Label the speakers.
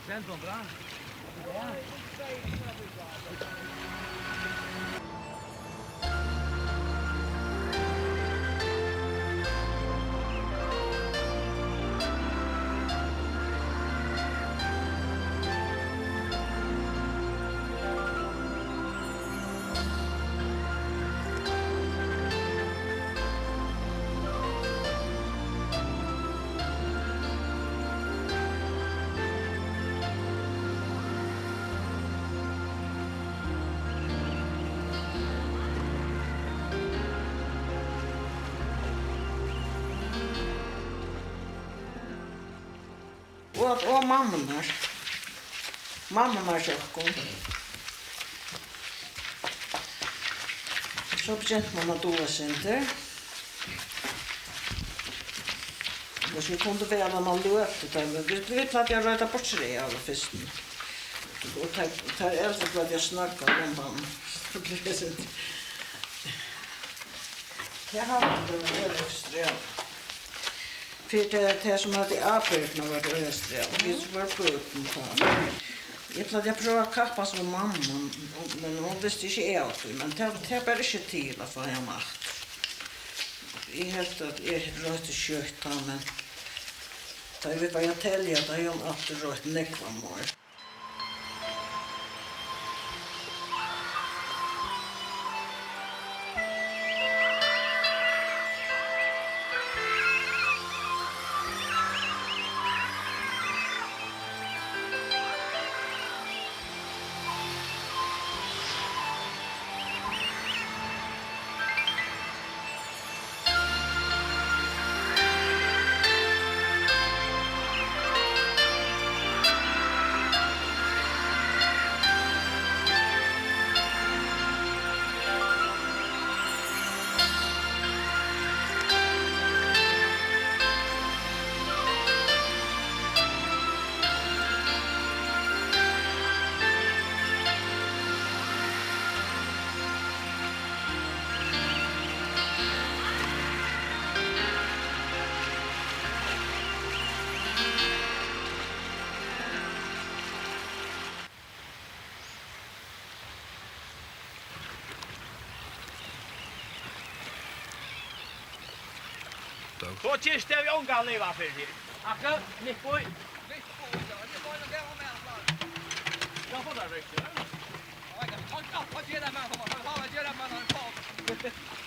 Speaker 1: Centrum, bra?
Speaker 2: O mamma.
Speaker 1: Mamma marsjökkon. Så bekännt man att åa center. Och så kunde väl när man löpte där, men det att jag röta bort sig alla fisken. Och tar äldre för att jag snackar om han. Jag har inte det extra. För det som hade apert när var det extra. Vi var på öppen på. Jag prövade kappa som mamma, men hon visste inte allt. Men det är bara inte till att få hem makt. Jag helt att jag rötte kött, men da vi bare tälja att jag alltid rött nekvamor.
Speaker 2: Så tjänster vi ångan leva för dig. Akka, Nickboy. Jag får där riktigt. Ja, jag kan ta vad ger det man har. Vad ger det man har.